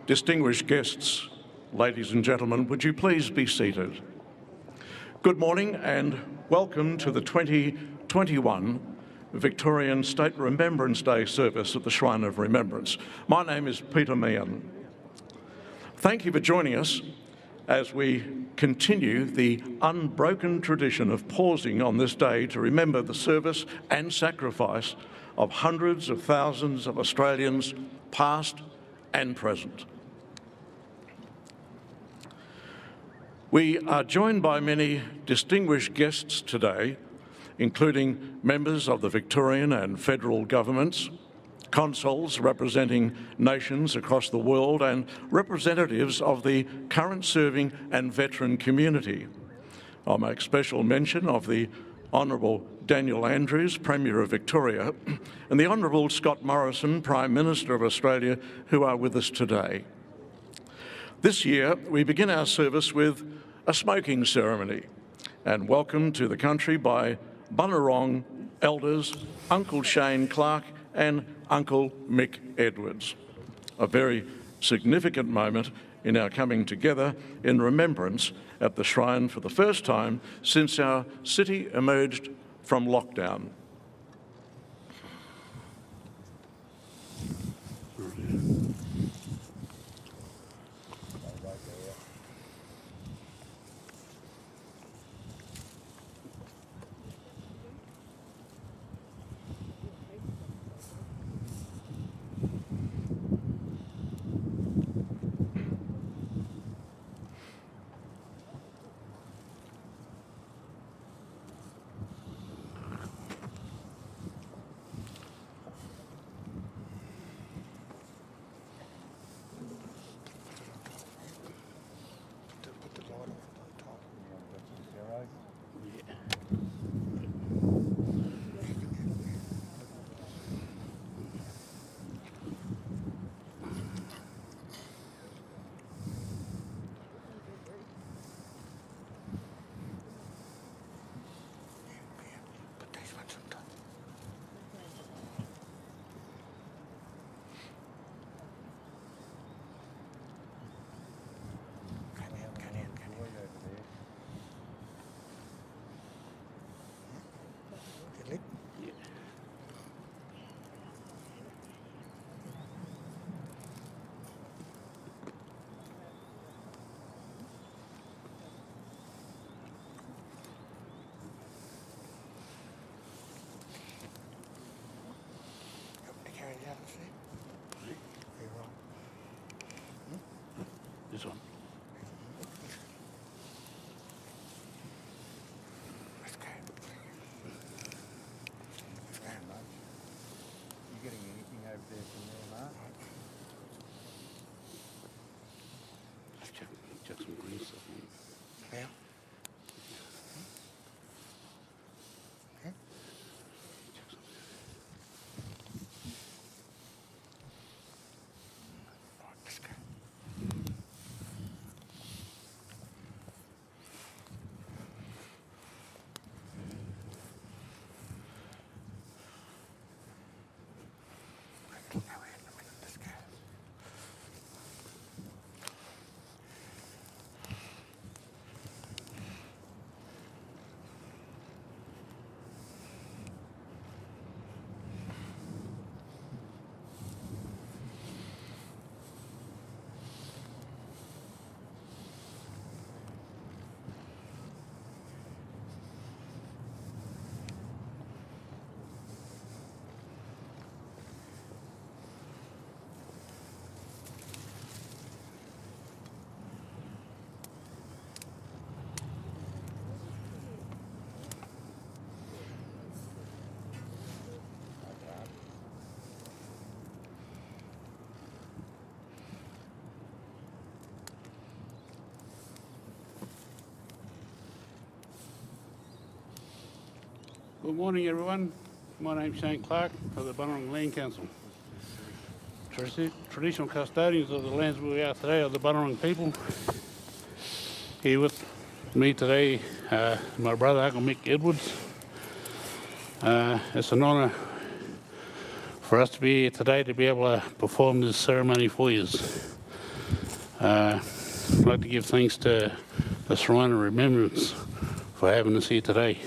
Distinguished guests, ladies and gentlemen, would you please be seated? Good morning and welcome to the 2021 Victorian State Remembrance Day Service at the Shrine of Remembrance. My name is Peter Meehan. Thank you for joining us as we continue the unbroken tradition of pausing on this day to remember the service and sacrifice of hundreds of thousands of Australians, past and present. We are joined by many distinguished guests today, including members of the Victorian and federal governments, consuls representing nations across the world, and representatives of the current serving and veteran community. I'll make special mention of the Honourable Daniel Andrews, Premier of Victoria, and the Honourable Scott Morrison, Prime Minister of Australia, who are with us today. This year, we begin our service with a smoking ceremony and welcome to the country by Bunurong elders Uncle Shane Clark and Uncle Mick Edwards. A very significant moment in our coming together in remembrance at the shrine for the first time since our city emerged from lockdown. This one. Let's go. Let's go, mate. You getting anything over there from there, Mark? Let's check some green stuff. Yeah. Okay. Right, let's go. Let's go. Good morning, everyone. My name's Shane Clark of the Bunurong Land Council. Traditional custodians of the lands where we are today are the Bunurong people. Here with me today, my brother, Uncle Mick Edwards. It's an honour for us to be here today to be able to perform this ceremony for you. I'd like to give thanks to the Shrine of Remembrance for having us here today.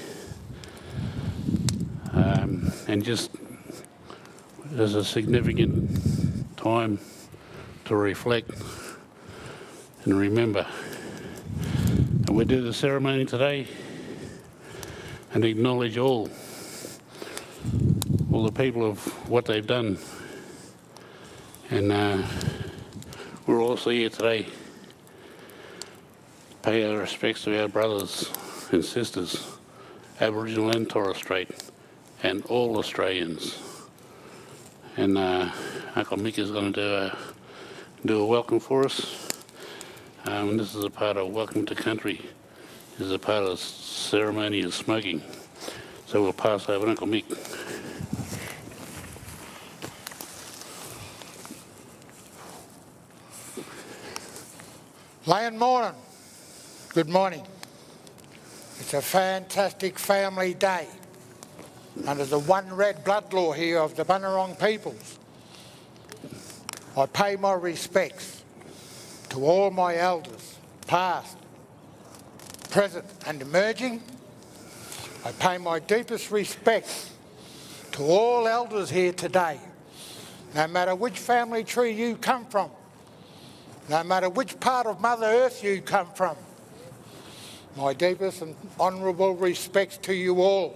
And just as a significant time to reflect and remember. And we do the ceremony today and acknowledge all the people of what they've done. And we're also here today to pay our respects to our brothers and sisters, Aboriginal and Torres Strait, and all Australians. And Uncle Mick is going to do a welcome for us. And this is a part of Welcome to Country. This is a part of the ceremony of smoking. So we'll pass over to Uncle Mick. Land morning. Good morning. It's a fantastic family day under the one red blood law here of the Bunurong peoples. I pay my respects to all my elders, past, present and emerging. I pay my deepest respects to all elders here today, no matter which family tree you come from, no matter which part of Mother Earth you come from. My deepest and honourable respects to you all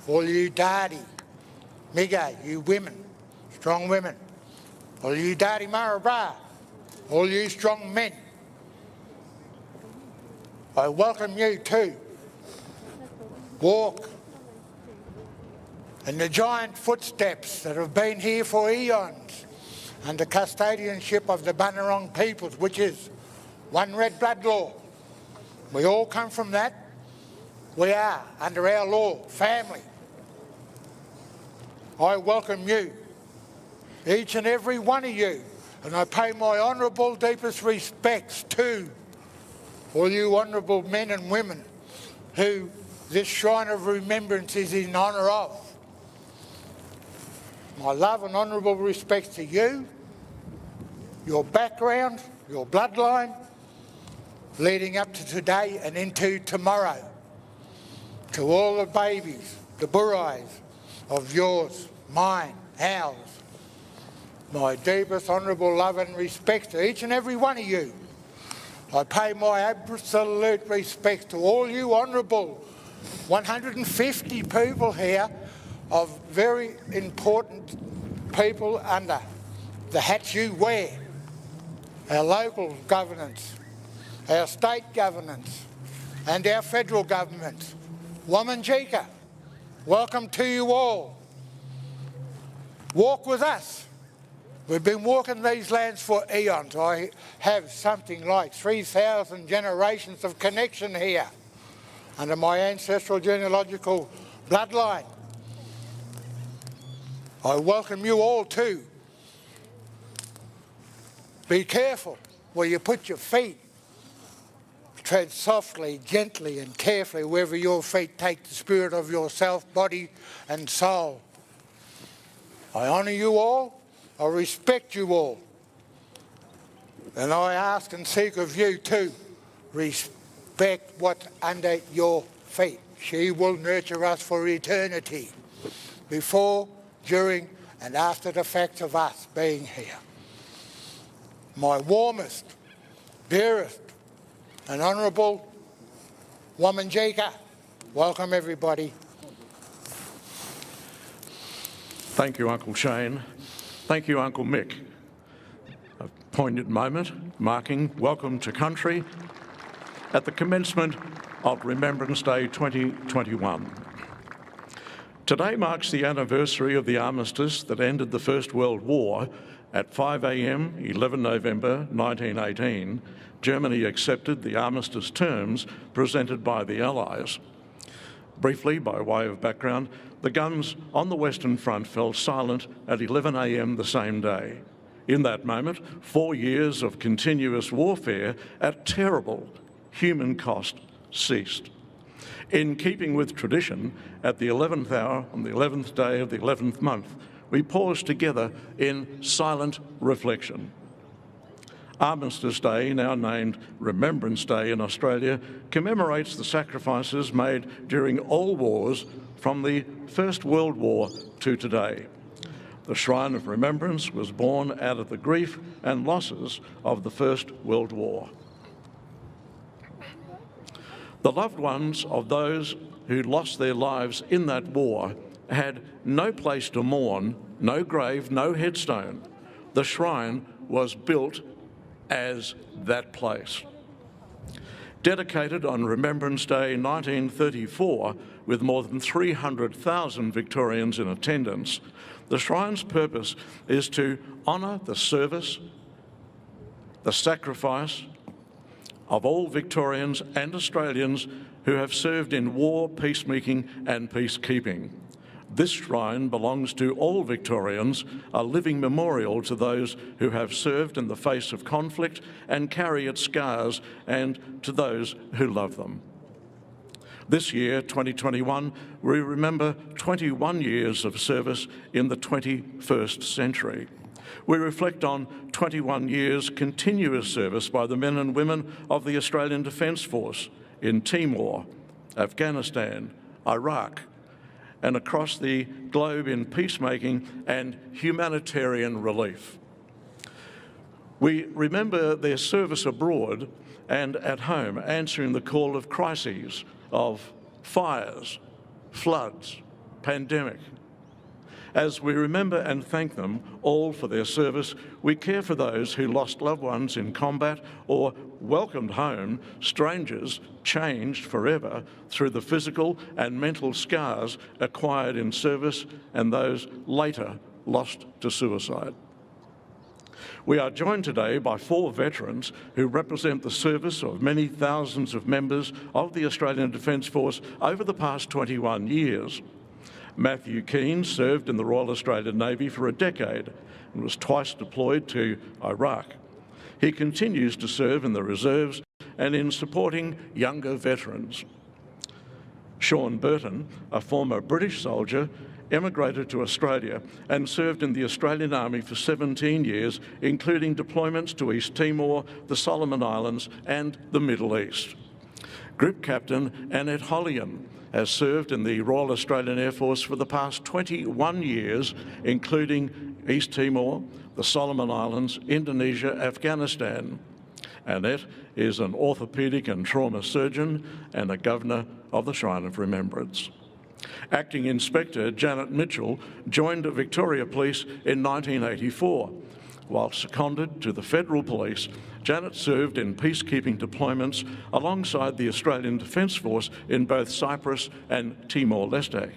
you Dadi, Migai, you women, strong women, all you Dadi Marabra, all you strong men. I welcome you too. Walk in the giant footsteps that have been here for eons under custodianship of the Bunurong peoples, which is one red blood law. We all come from that. We are, under our law, family. I welcome you, each and every one of you, and I pay my honourable, deepest respects to all you honourable men and women who this Shrine of Remembrance is in honour of. My love and honourable respects to you, your background, your bloodline, leading up to today and into tomorrow. To all the babies, the burais of yours, mine, ours, my deepest honourable love and respects to each and every one of you. I pay my absolute respects to all you honourable 150 people here of very important people under the hats you wear. Our local governance, our state governance and our federal government. Wominjeka, welcome to you all. Walk with us. We've been walking these lands for eons. I have something like 3,000 generations of connection here under my ancestral genealogical bloodline. I welcome you all too. Be careful where you put your feet. Tread softly, gently and carefully wherever your feet take the spirit of yourself, body and soul. I honour you all. I respect you all. And I ask and seek of you too, respect what's under your feet. She will nurture us for eternity, before, during and after the fact of us being here. My warmest, dearest and honourable Wominjeka. Welcome everybody. Thank you, Uncle Shane. Thank you, Uncle Mick. A poignant moment marking Welcome to Country at the commencement of Remembrance Day 2021. Today marks the anniversary of the armistice that ended the First World War. At 5 a.m, 11 November 1918, Germany accepted the armistice terms presented by the Allies. Briefly, by way of background, the guns on the Western Front fell silent at 11 a.m. the same day. In that moment, 4 years of continuous warfare at terrible human cost ceased. In keeping with tradition, at the 11th hour, on the 11th day of the 11th month, we paused together in silent reflection. Armistice Day, now named Remembrance Day in Australia, commemorates the sacrifices made during all wars from the First World War to today. The Shrine of Remembrance was born out of the grief and losses of the First World War. The loved ones of those who lost their lives in that war had no place to mourn, no grave, no headstone. The shrine was built as that place. Dedicated on Remembrance Day 1934, with more than 300,000 Victorians in attendance, the shrine's purpose is to honour the service, the sacrifice of all Victorians and Australians who have served in war, peacemaking and peacekeeping. This shrine belongs to all Victorians, a living memorial to those who have served in the face of conflict and carry its scars, and to those who love them. This year, 2021, we remember 21 years of service in the 21st century. We reflect on 21 years continuous service by the men and women of the Australian Defence Force in Timor, Afghanistan, Iraq, and across the globe in peacemaking and humanitarian relief. We remember their service abroad and at home, answering the call of crises, of fires, floods, pandemic. As we remember and thank them all for their service, we care for those who lost loved ones in combat or welcomed home strangers changed forever through the physical and mental scars acquired in service, and those later lost to suicide. We are joined today by 4 veterans who represent the service of many thousands of members of the Australian Defence Force over the past 21 years. Matthew Keane served in the Royal Australian Navy for a decade and was twice deployed to Iraq. He continues to serve in the reserves and in supporting younger veterans. Sean Burton, a former British soldier, emigrated to Australia and served in the Australian Army for 17 years, including deployments to East Timor, the Solomon Islands and the Middle East. Group Captain Annette Hollian has served in the Royal Australian Air Force for the past 21 years, including East Timor, the Solomon Islands, Indonesia, Afghanistan. Annette is an orthopaedic and trauma surgeon and a governor of the Shrine of Remembrance. Acting Inspector Janet Mitchell joined Victoria Police in 1984. While seconded to the Federal Police, Janet served in peacekeeping deployments alongside the Australian Defence Force in both Cyprus and Timor-Leste.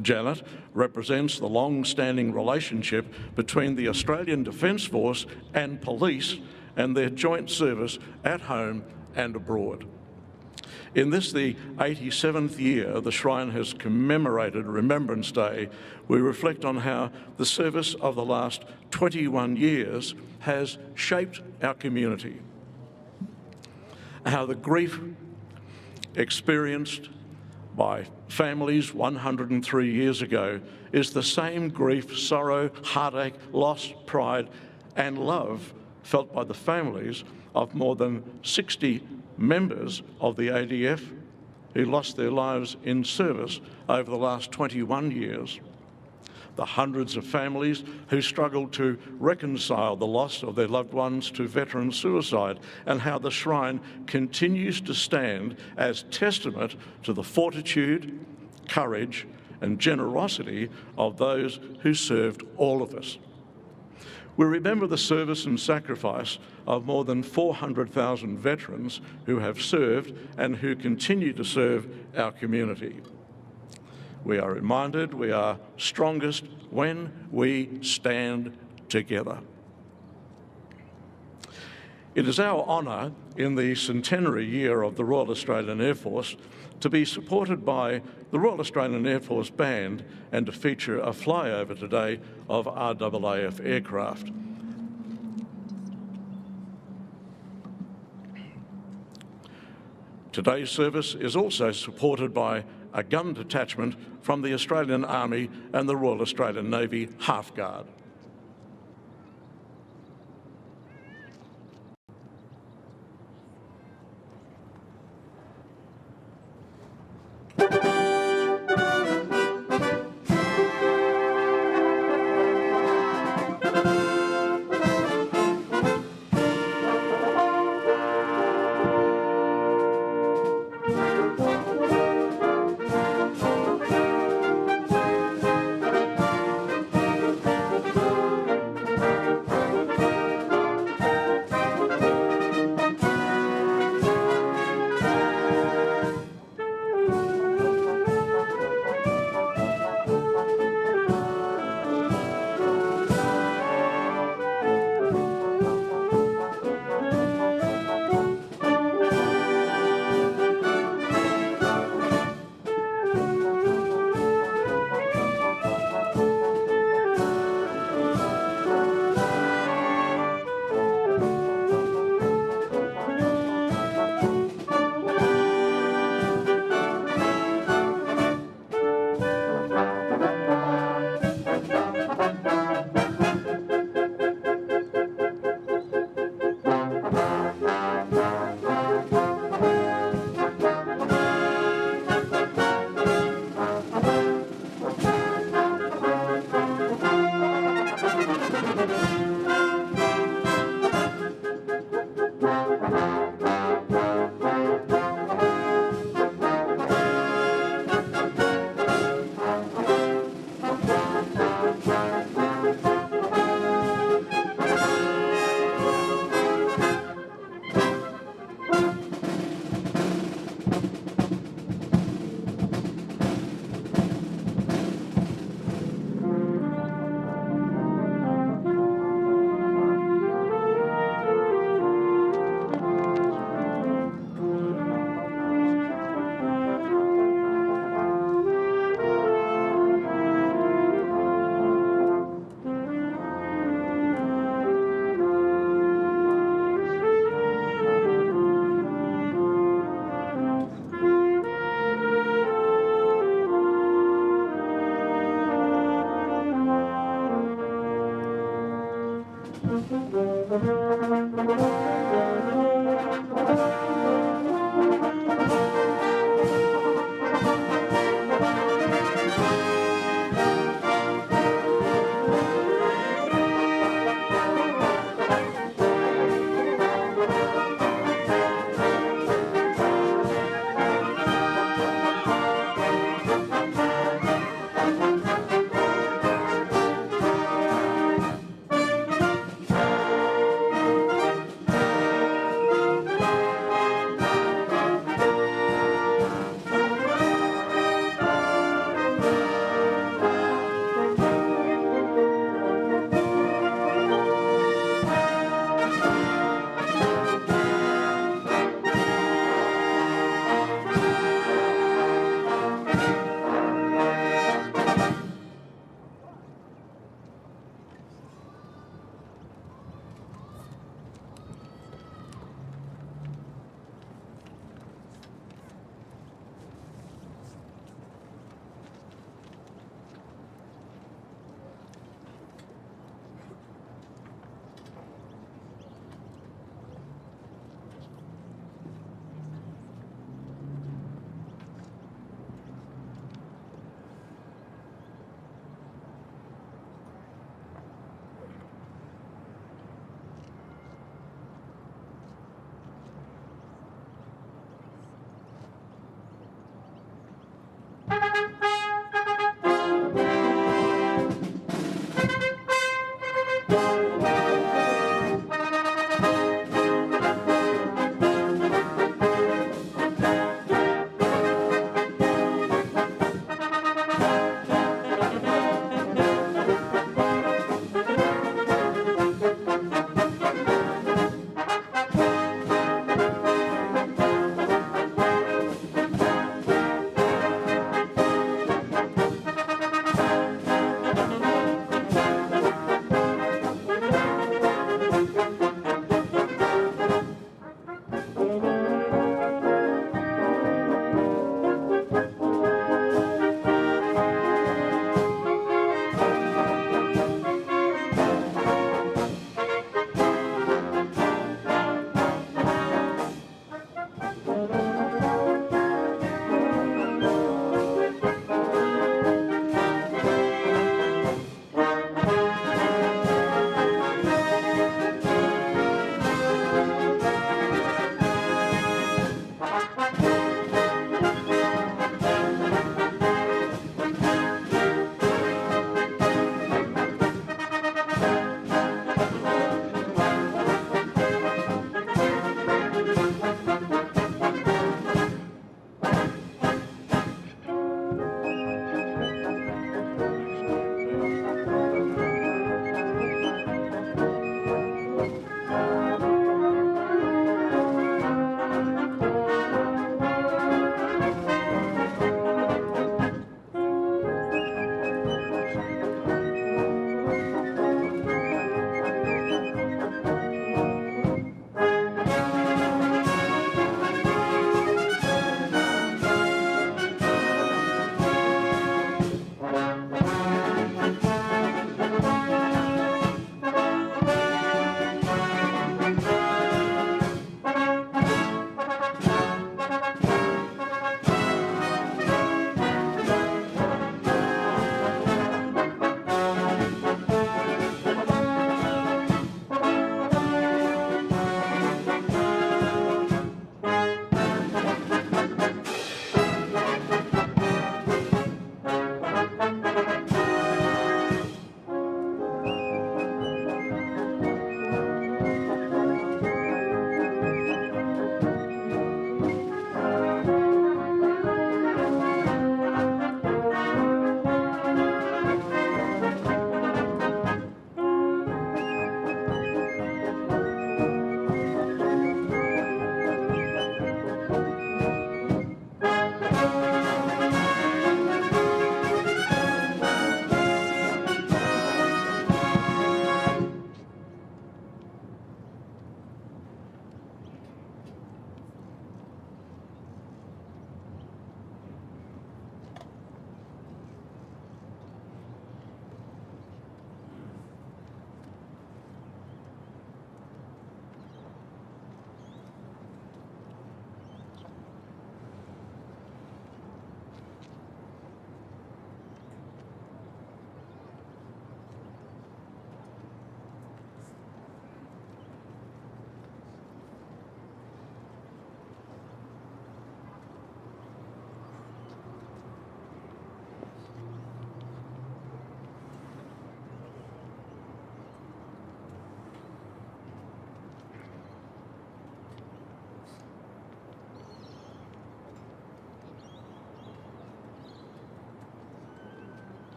Janet represents the long-standing relationship between the Australian Defence Force and police and their joint service at home and abroad. In this, the 87th year, the Shrine has commemorated Remembrance Day. We reflect on how the service of the last 21 years has shaped our community, how the grief experienced by families 103 years ago is the same grief, sorrow, heartache, loss, pride and love felt by the families of more than 60 members of the ADF who lost their lives in service over the last 21 years. The hundreds of families who struggled to reconcile the loss of their loved ones to veteran suicide, and how the Shrine continues to stand as testament to the fortitude, courage and generosity of those who served all of us. We remember the service and sacrifice of more than 400,000 veterans who have served and who continue to serve our community. We are reminded we are strongest when we stand together. It is our honour in the centenary year of the Royal Australian Air Force to be supported by the Royal Australian Air Force Band and to feature a flyover today of RAAF aircraft. Today's service is also supported by a gun detachment from the Australian Army and the Royal Australian Navy Half Guard.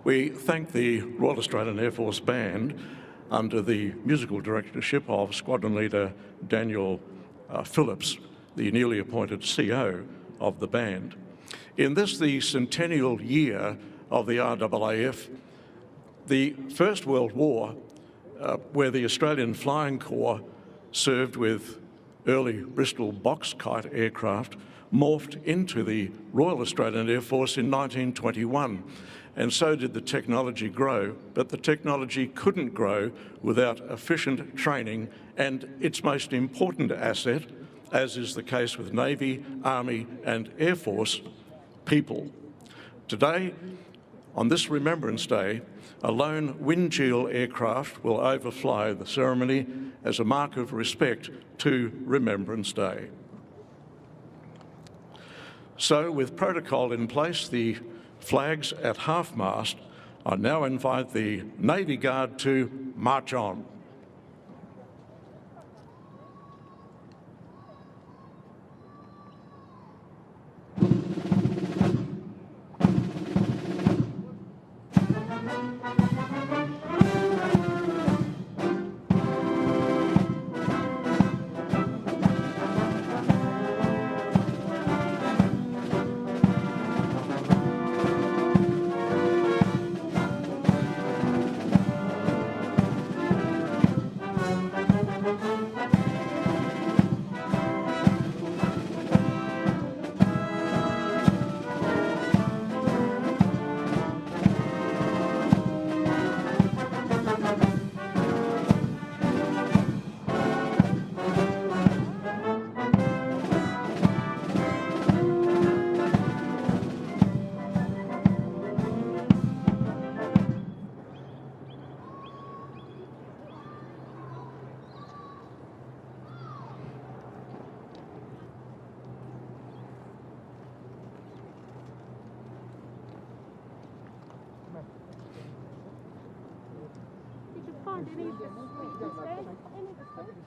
We thank the Royal Australian Air Force Band under the musical directorship of Squadron Leader Daniel Phillips, the newly appointed CO of the band. In this, the centennial year of the RAAF, the First World War, where the Australian Flying Corps served with early Bristol Boxkite aircraft, morphed into the Royal Australian Air Force in 1921. And so did the technology grow, but the technology couldn't grow without efficient training and its most important asset, as is the case with Navy, Army and Air Force, people. Today, on this Remembrance Day, a lone Windchill aircraft will overfly the ceremony as a mark of respect to Remembrance Day. So, with protocol in place, the flags at half-mast, I now invite the Navy Guard to march on. Did you find any of the speakers there? Any of the speakers?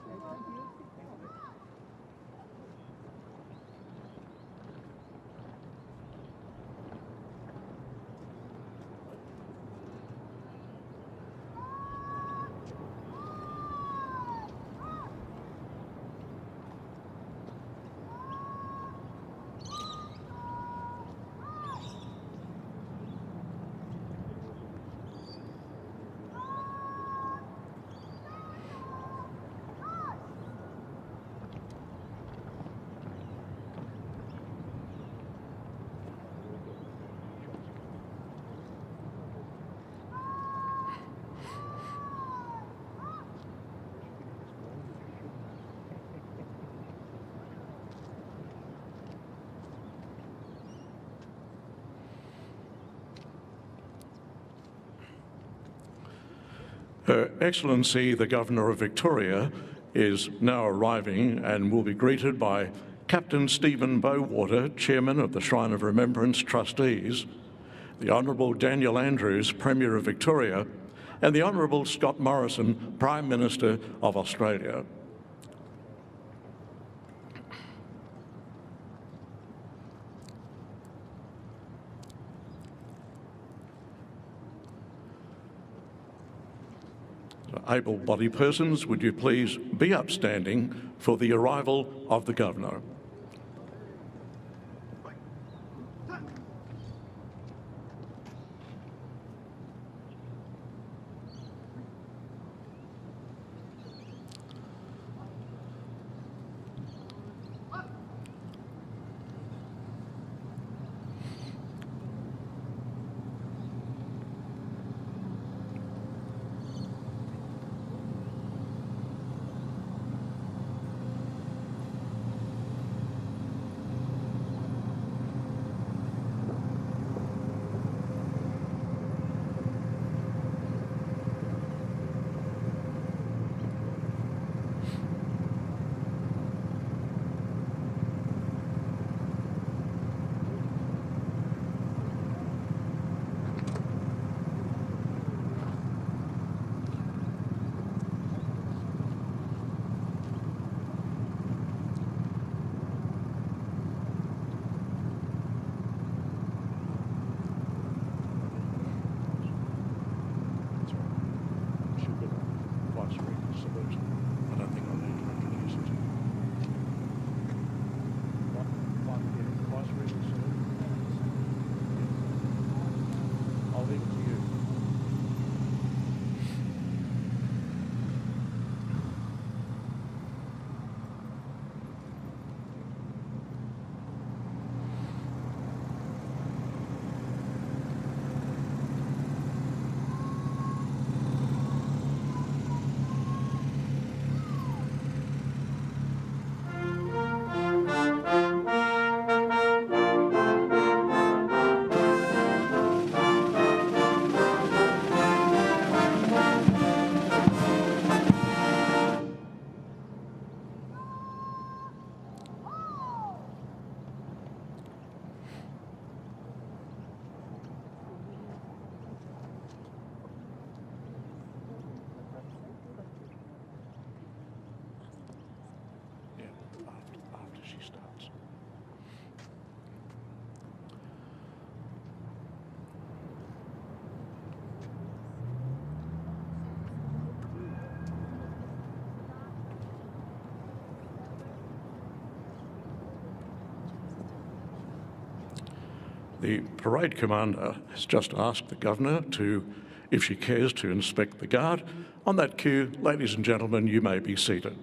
Her Excellency, the Governor of Victoria, is now arriving and will be greeted by Captain Stephen Bowater, Chairman of the Shrine of Remembrance Trustees, the Honourable Daniel Andrews, Premier of Victoria, and the Honourable Scott Morrison, Prime Minister of Australia. Able-bodied persons, would you please be upstanding for the arrival of the Governor? The parade commander has just asked the Governor to, if she cares, to inspect the guard. On that cue, ladies and gentlemen, you may be seated.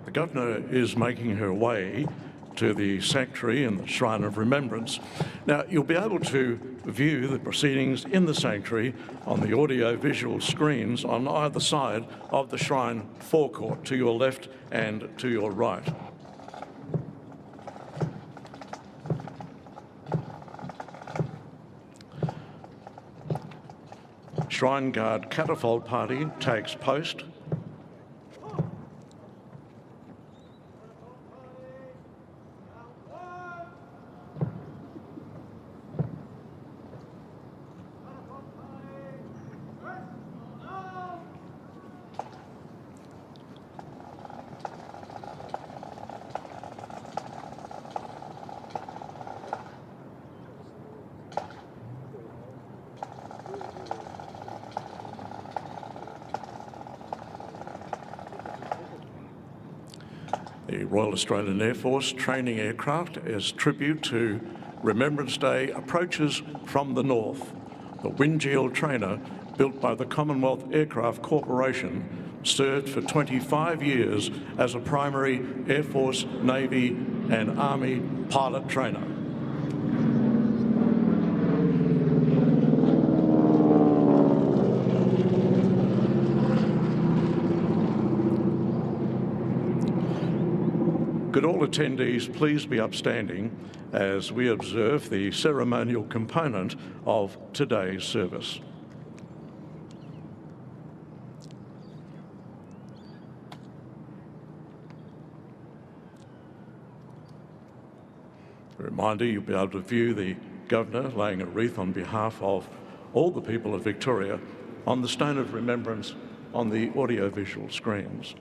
The Governor is making her way to the sanctuary and the Shrine of Remembrance. Now, you'll be able to view the proceedings in the sanctuary on the audio-visual screens on either side of the shrine forecourt, to your left and to your right. Shrine Guard Catafalque Party takes post. The Royal Australian Air Force training aircraft as tribute to Remembrance Day approaches from the north. The Windshield trainer, built by the Commonwealth Aircraft Corporation, served for 25 years as a primary Air Force, Navy and Army pilot trainer. Could all attendees please be upstanding as we observe the ceremonial component of today's service. A reminder, you'll be able to view the Governor laying a wreath on behalf of all the people of Victoria on the Stone of Remembrance on the audio-visual screens.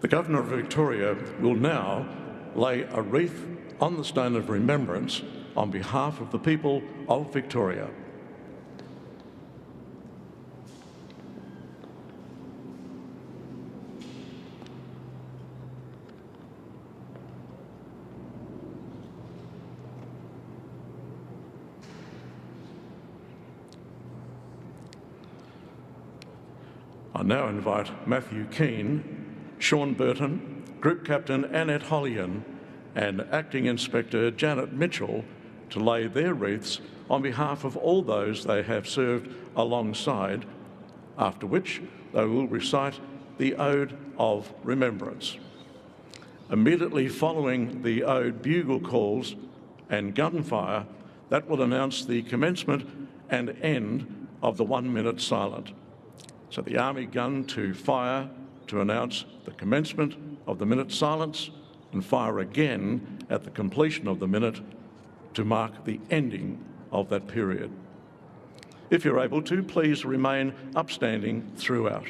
The Governor of Victoria will now lay a wreath on the stone of remembrance on behalf of the people of Victoria. I now invite Matthew Keane, Sean Burton, Group Captain Annette Hollian and Acting Inspector Janet Mitchell to lay their wreaths on behalf of all those they have served alongside, after which they will recite the Ode of Remembrance. Immediately following the Ode, bugle calls and gunfire that will announce the commencement and end of the 1 minute silent. So the Army gun to fire to announce the commencement of the minute silence and fire again at the completion of the minute to mark the ending of that period. If you're able to, please remain upstanding throughout.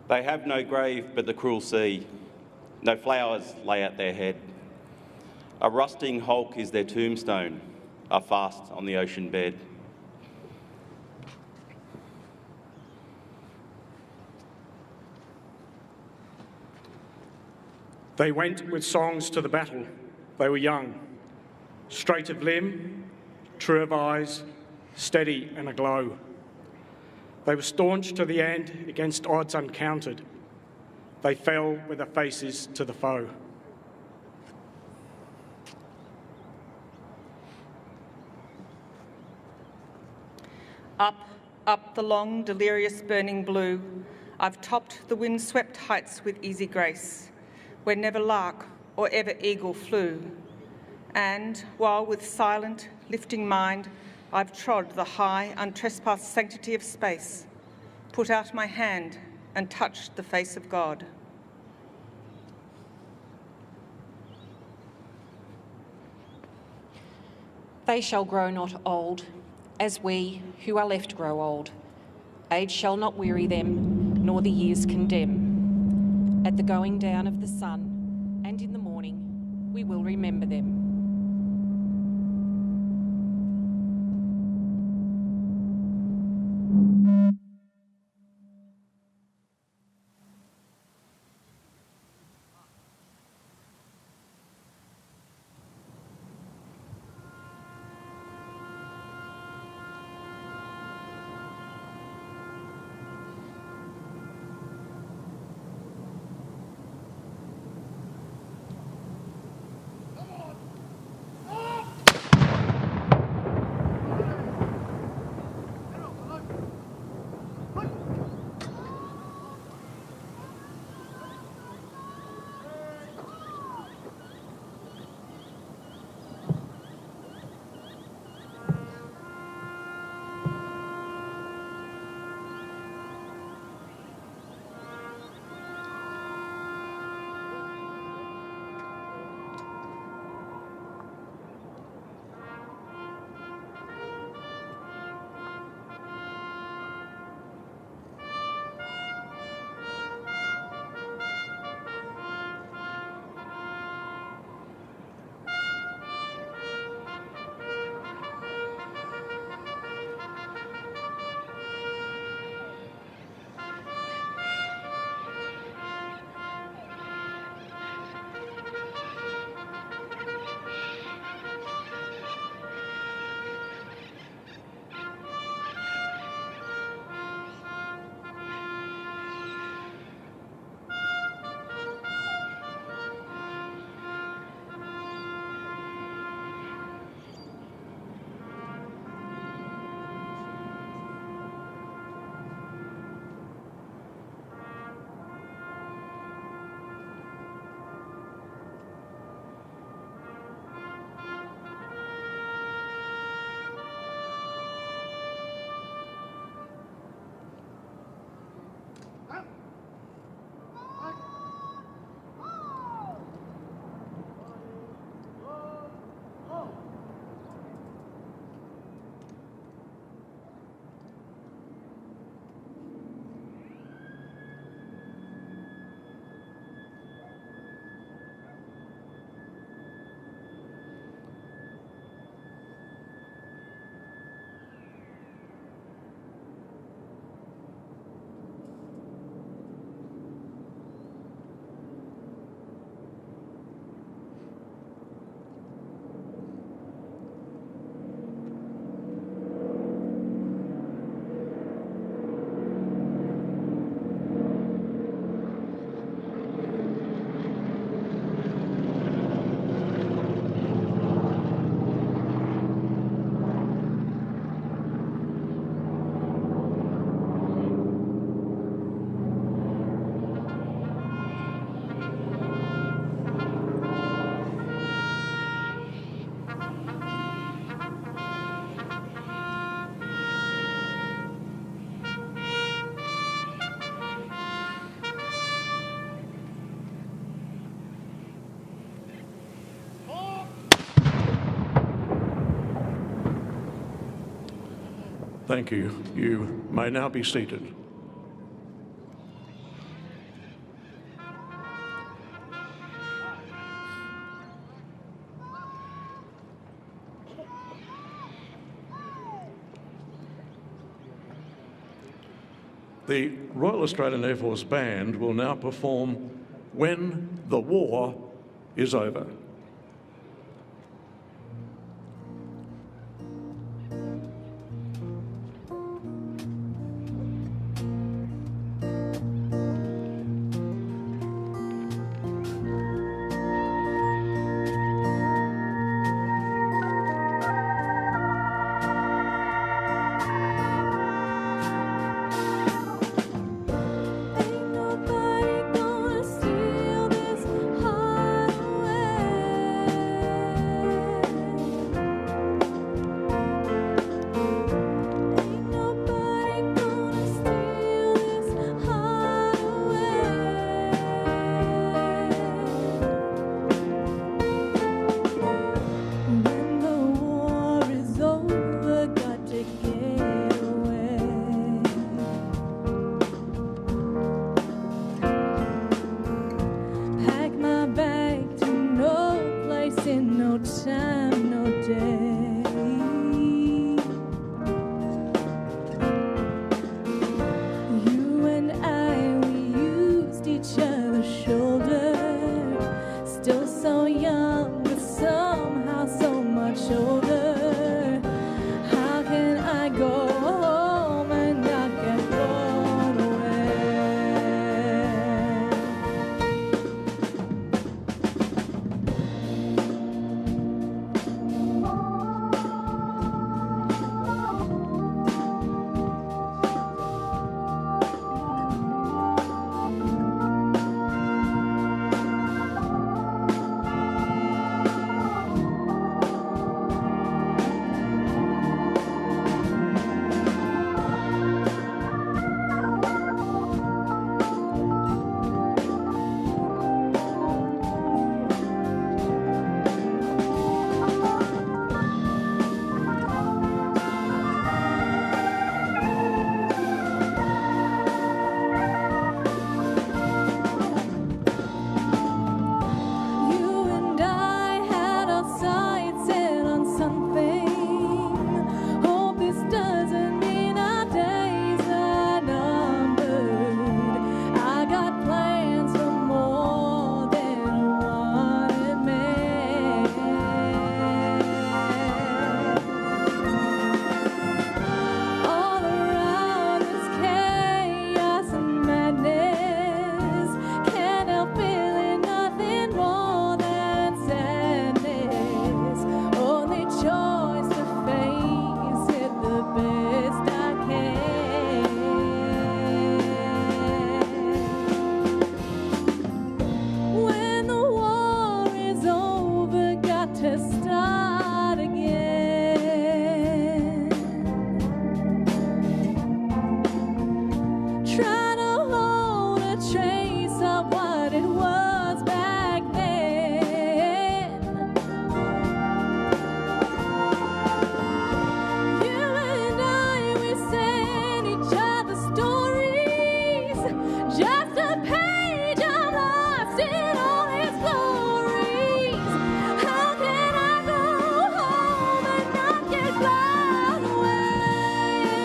They have no grave but the cruel sea, no flowers lay at their head. A rusting hulk is their tombstone, are fast on the ocean bed. They went with songs to the battle. They were young, straight of limb, true of eyes, steady and aglow. They were staunch to the end against odds uncounted. They fell with their faces to the foe. Up, up the long, delirious, burning blue, I've topped the wind-swept heights with easy grace, where never lark or ever eagle flew. And while with silent, lifting mind, I've trod the high, untrespassed sanctity of space, put out my hand and touched the face of God. They shall grow not old, as we who are left grow old. Age shall not weary them, nor the years condemn. At the going down of the sun, and in the morning, we will remember them. Thank you. You may now be seated. The Royal Australian Air Force Band will now perform When the War is Over.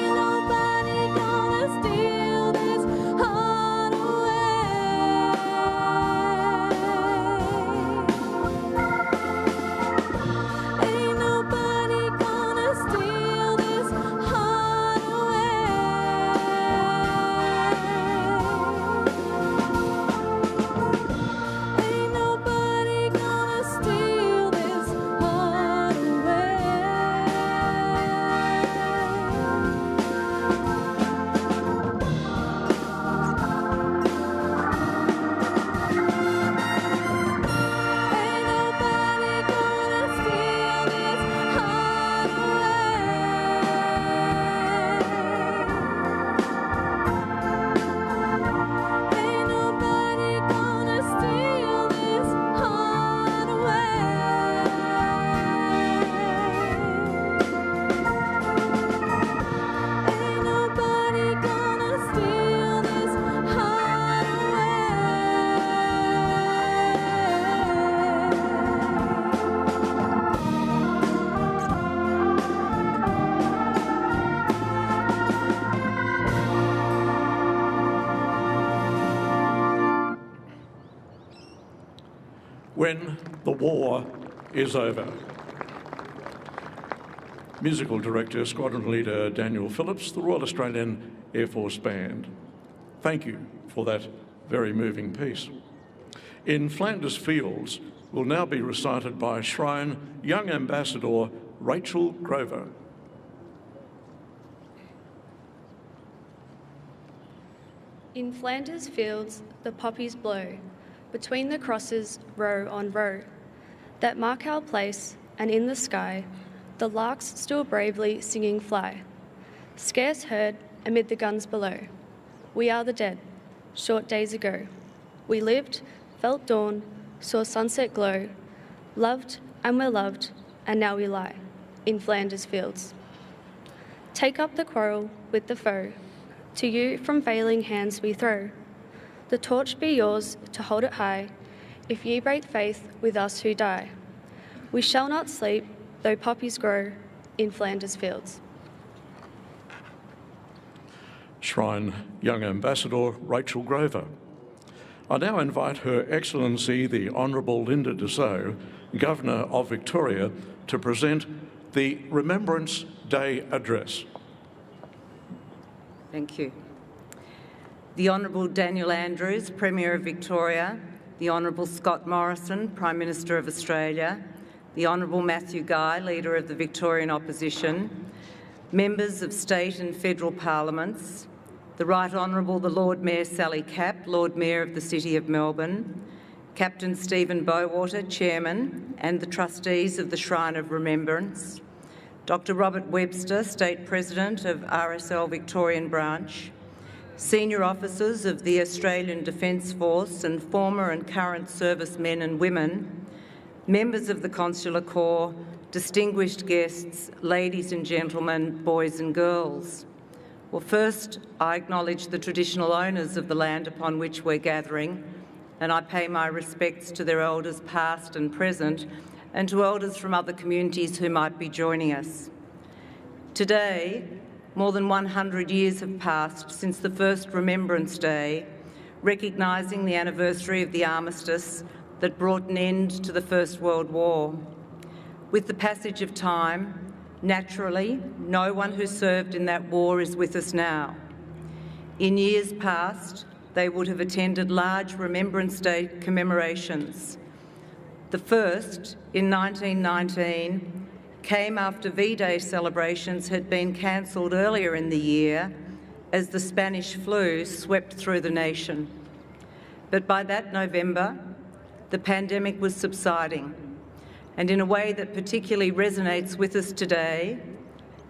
Nobody gonna steal this when the war is over. Musical Director, Squadron Leader Daniel Phillips, the Royal Australian Air Force Band. Thank you for that very moving piece. In Flanders Fields will now be recited by Shrine Young Ambassador Rachel Grover. In Flanders fields the poppies blow, between the crosses row on row, that mark our place, and in the sky the larks still bravely singing fly, scarce heard amid the guns below. We are the dead, short days ago. We lived, felt dawn, saw sunset glow, loved and were loved, and now we lie in Flanders fields. Take up the quarrel with the foe, to you from failing hands we throw. The torch be yours to hold it high, if ye break faith with us who die. We shall not sleep, though poppies grow in Flanders fields. Shrine Young Ambassador Rachel Grover. I now invite Her Excellency the Honourable Linda Dessau, Governor of Victoria, to present the Remembrance Day Address. Thank you. The Honourable Daniel Andrews, Premier of Victoria, the Honourable Scott Morrison, Prime Minister of Australia, the Honourable Matthew Guy, Leader of the Victorian Opposition, members of state and federal parliaments, the Right Honourable the Lord Mayor Sally Capp, Lord Mayor of the City of Melbourne, Captain Stephen Bowater, Chairman, and the trustees of the Shrine of Remembrance, Dr Robert Webster, State President of RSL Victorian Branch, senior officers of the Australian Defence Force and former and current servicemen and women, members of the Consular Corps, distinguished guests, ladies and gentlemen, boys and girls. Well, first, I acknowledge the traditional owners of the land upon which we're gathering, and I pay my respects to their elders past and present, and to elders from other communities who might be joining us. Today, more than 100 years have passed since the first Remembrance Day, recognising the anniversary of the armistice that brought an end to the First World War. With the passage of time, naturally, no one who served in that war is with us now. In years past, they would have attended large Remembrance Day commemorations. The first, in 1919, came after V-Day celebrations had been cancelled earlier in the year as the Spanish flu swept through the nation. But by that November, the pandemic was subsiding, and in a way that particularly resonates with us today,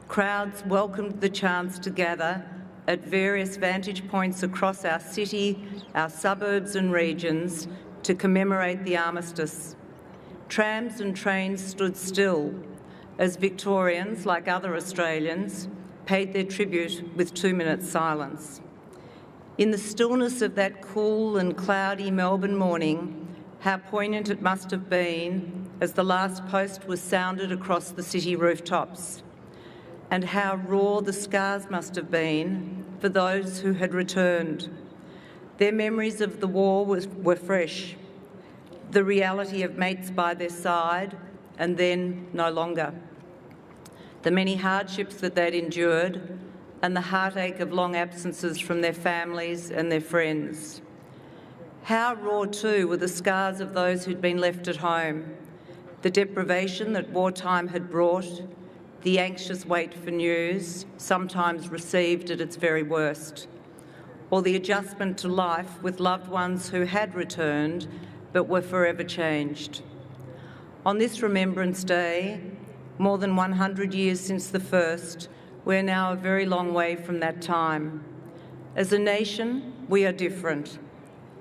crowds welcomed the chance to gather at various vantage points across our city, our suburbs and regions to commemorate the armistice. Trams and trains stood still as Victorians, like other Australians, paid their tribute with 2 minutes silence. In the stillness of that cool and cloudy Melbourne morning, how poignant it must have been as the last post was sounded across the city rooftops, and how raw the scars must have been for those who had returned. Their memories of the war were fresh, the reality of mates by their side and then no longer, the many hardships that they'd endured and the heartache of long absences from their families and their friends. How raw too were the scars of those who'd been left at home, the deprivation that wartime had brought, the anxious wait for news, sometimes received at its very worst, or the adjustment to life with loved ones who had returned but were forever changed. On this Remembrance Day, more than 100 years since the first, we're now a very long way from that time. As a nation, we are different.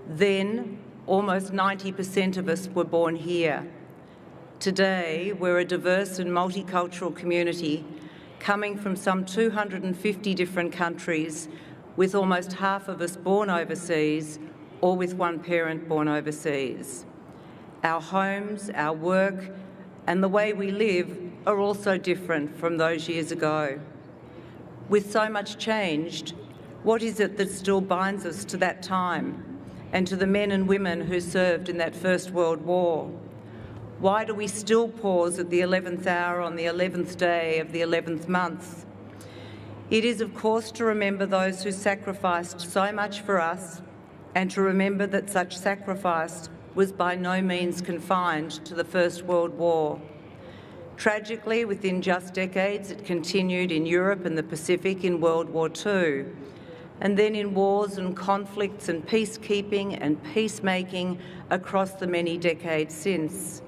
Then, almost 90% of us were born here. Today, we're a diverse and multicultural community coming from some 250 different countries, with almost half of us born overseas or with one parent born overseas. Our homes, our work, and the way we live are also different from those years ago. With so much changed, what is it that still binds us to that time? and to the men and women who served in that First World War? Why do we still pause at the 11th hour on the 11th day of the 11th month? It is, of course, to remember those who sacrificed so much for us, and to remember that such sacrifice was by no means confined to the First World War. Tragically, within just decades, it continued in Europe and the Pacific in World War II, and then in wars and conflicts and peacekeeping and peacemaking across the many decades since.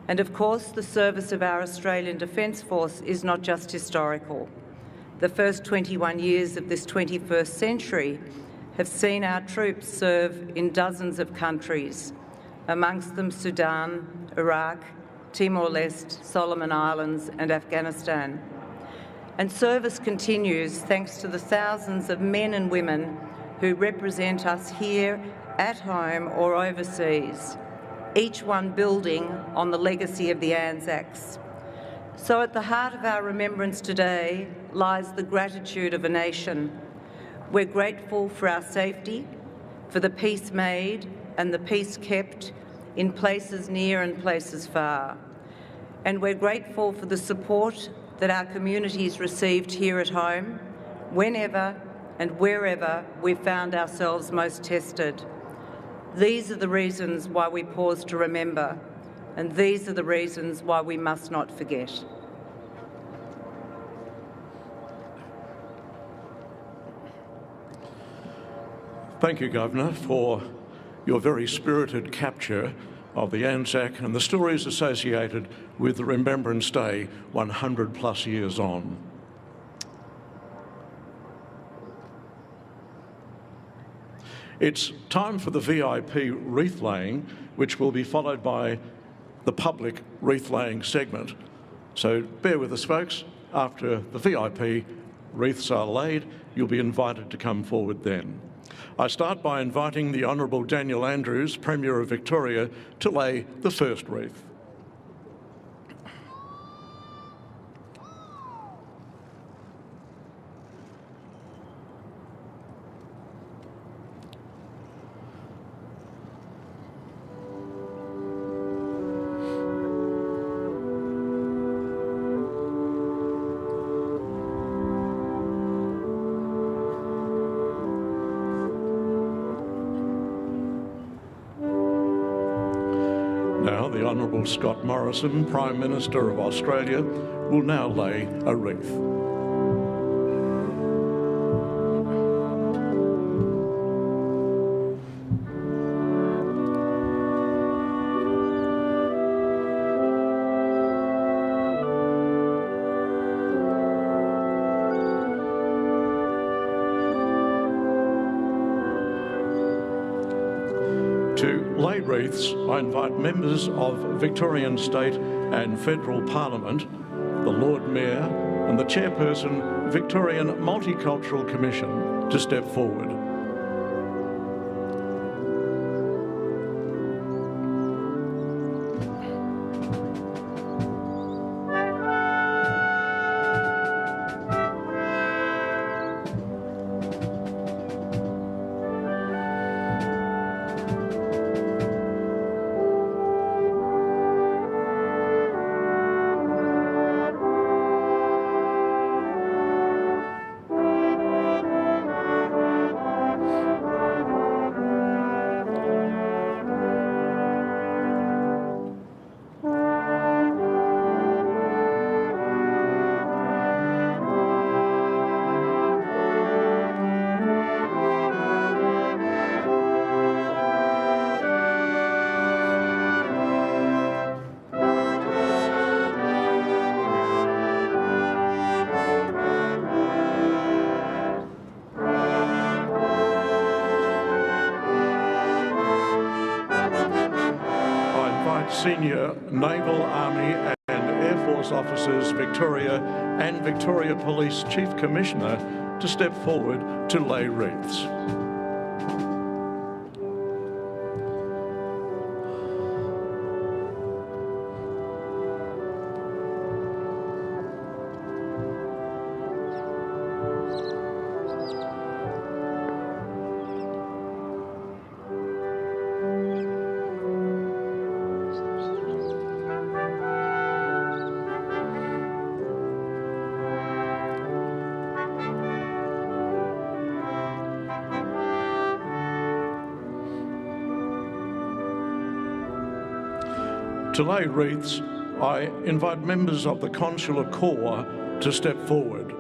And of course, the service of our Australian Defence Force is not just historical. The first 21 years of this 21st century have seen our troops serve in dozens of countries, amongst them Sudan, Iraq, Timor-Leste, Solomon Islands and Afghanistan. And service continues thanks to the thousands of men and women who represent us here at home or overseas, each one building on the legacy of the Anzacs. So at the heart of our remembrance today lies the gratitude of a nation. We're grateful for our safety, for the peace made and the peace kept in places near and places far. And we're grateful for the support that our communities received here at home, whenever and wherever we found ourselves most tested. These are the reasons why we pause to remember, and these are the reasons why we must not forget. Thank you, Governor, for your very spirited capture of the Anzac and the stories associated with the Remembrance Day 100 plus years on. It's time for the VIP wreath laying, which will be followed by the public wreath laying segment. So bear with us, folks. After the VIP wreaths are laid, you'll be invited to come forward then. I start by inviting the Honourable Daniel Andrews, Premier of Victoria, to lay the first wreath. Now, the Honourable Scott Morrison, Prime Minister of Australia, will now lay a wreath. To lay wreaths, I invite members of Victorian State and Federal Parliament, the Lord Mayor and the Chairperson, Victorian Multicultural Commission, to step forward. Senior Naval, Army and Air Force officers, Victoria and Victoria Police Chief Commissioner to step forward to lay wreaths. To lay wreaths, I invite members of the Consular Corps to step forward.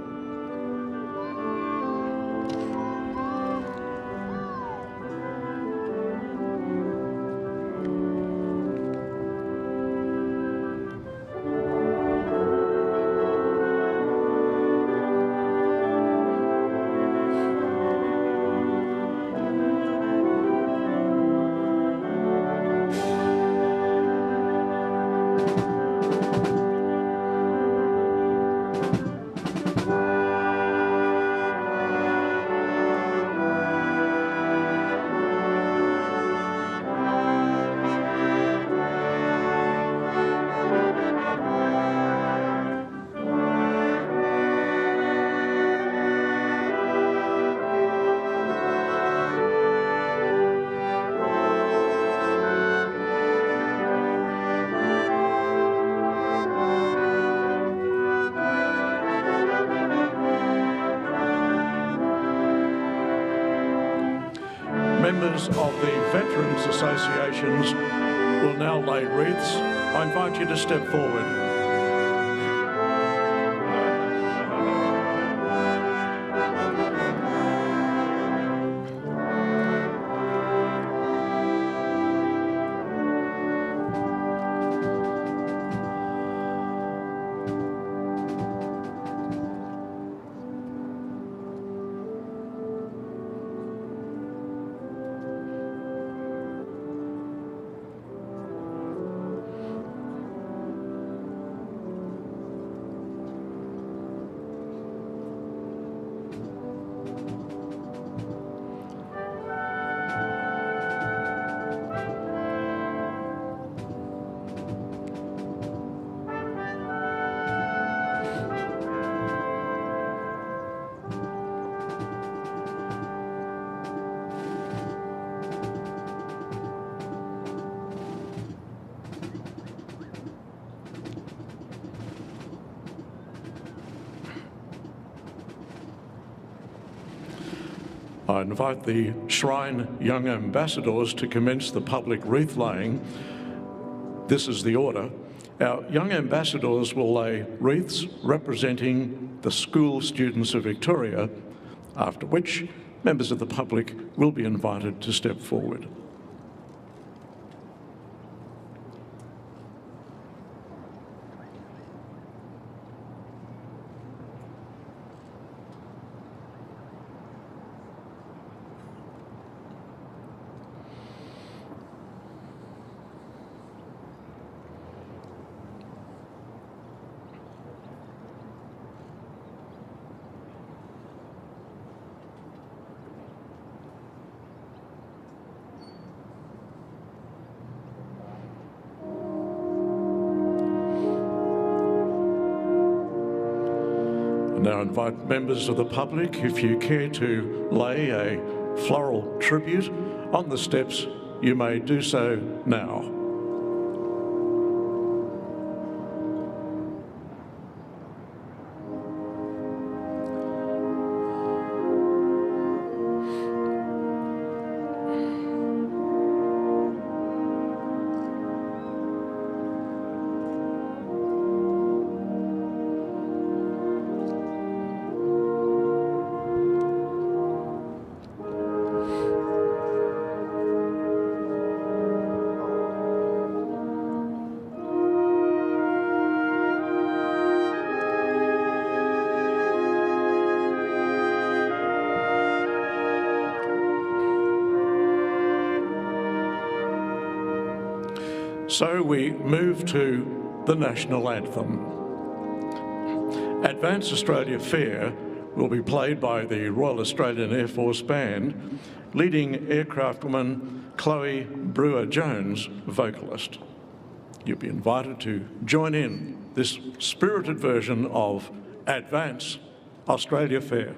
Members of the Veterans Associations will now lay wreaths. I invite you to step forward. I invite the Shrine Young Ambassadors to commence the public wreath laying. This is the order. Our Young Ambassadors will lay wreaths representing the school students of Victoria, after which members of the public will be invited to step forward. Now invite members of the public, if you care to lay a floral tribute on the steps, you may do so now. So we move to the national anthem. Advance Australia Fair will be played by the Royal Australian Air Force Band, leading aircraftwoman Chloe Brewer-Jones, vocalist. You'll be invited to join in this spirited version of Advance Australia Fair.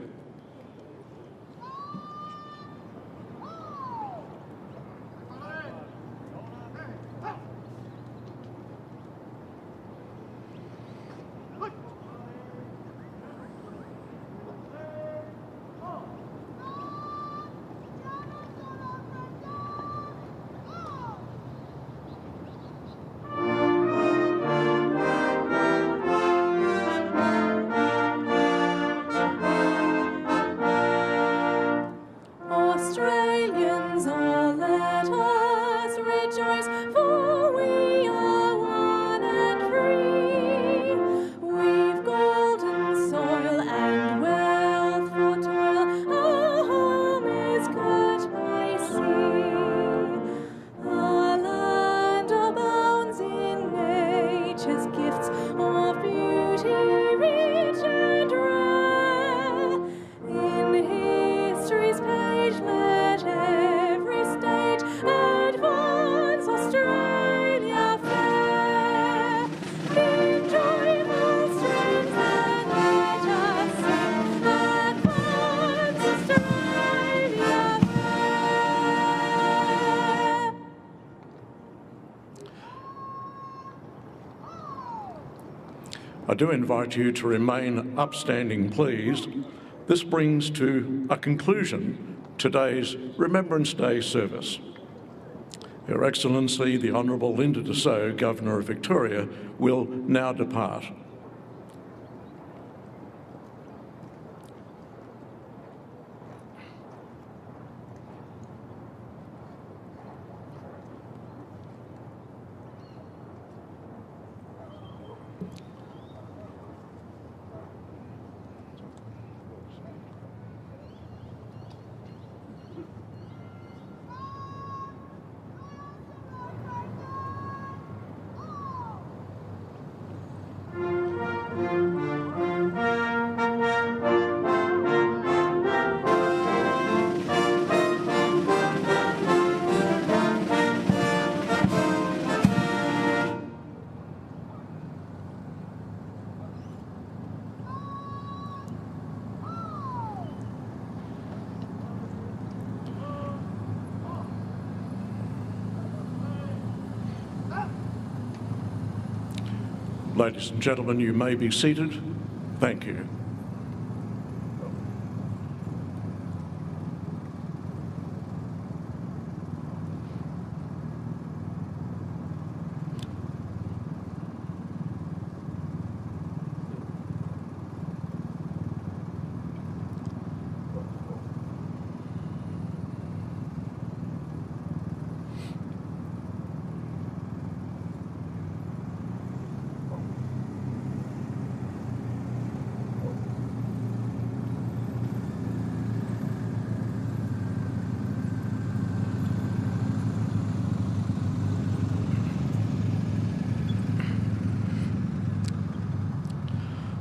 do invite you to remain upstanding, please. This brings to a conclusion today's Remembrance Day service. Her Excellency, the Honourable Linda Dessau, Governor of Victoria, will now depart. Ladies and gentlemen, you may be seated. Thank you.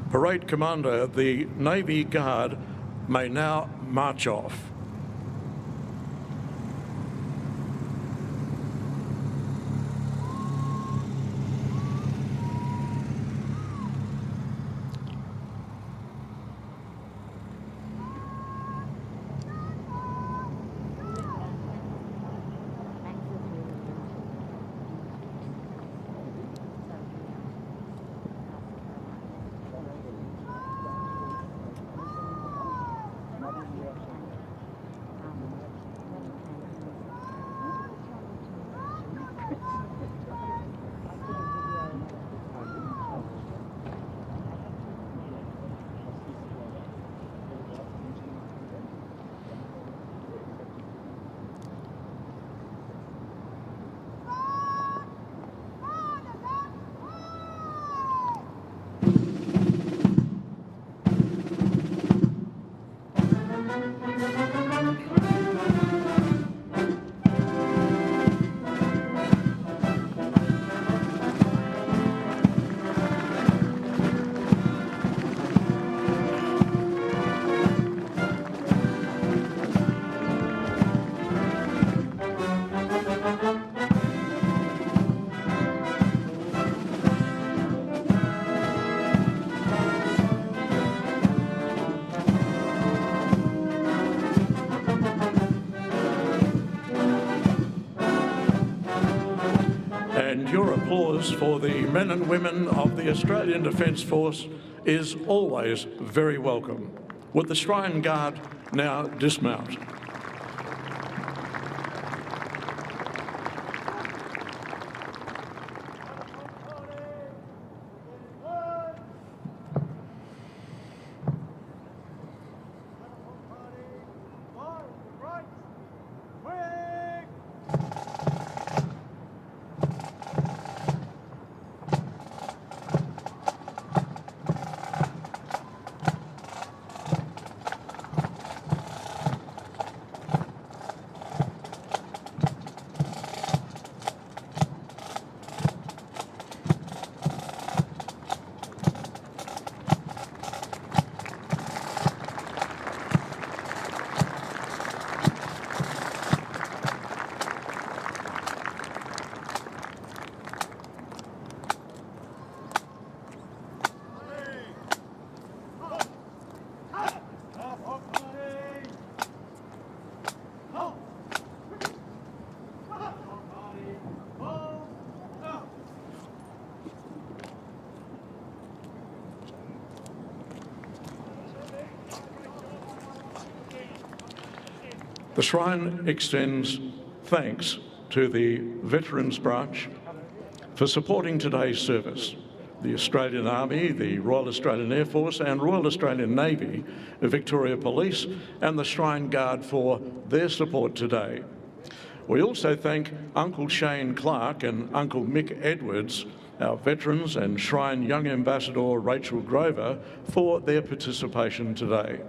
Parade Commander, the Navy Guard may now march off. And your applause for the men and women of the Australian Defence Force is always very welcome. Would the Shrine Guard now dismount? The Shrine extends thanks to the Veterans Branch for supporting today's service, the Australian Army, the Royal Australian Air Force and Royal Australian Navy, the Victoria Police and the Shrine Guard for their support today. We also thank Uncle Shane Clark and Uncle Mick Edwards, our veterans, and Shrine Young Ambassador Rachel Grover for their participation today.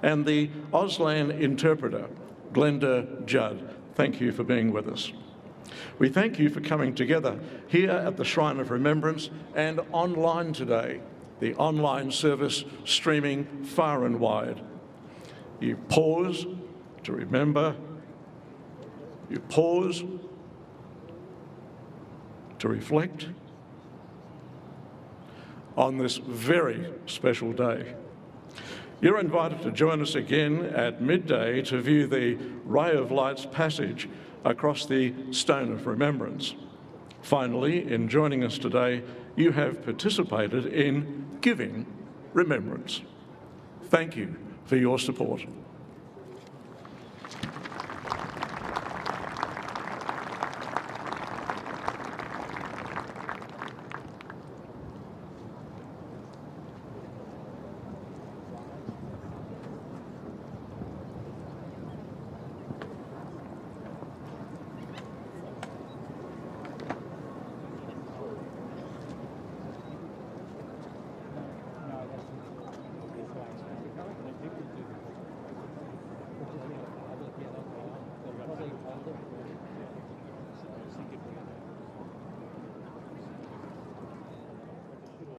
And the Auslan interpreter, Glenda Judd, thank you for being with us. We thank you for coming together here at the Shrine of Remembrance and online today, the online service streaming far and wide. You pause to remember, you pause to reflect on this very special day. You're invited to join us again at midday to view the Ray of Light's passage across the Stone of Remembrance. Finally, in joining us today, you have participated in giving remembrance. Thank you for your support.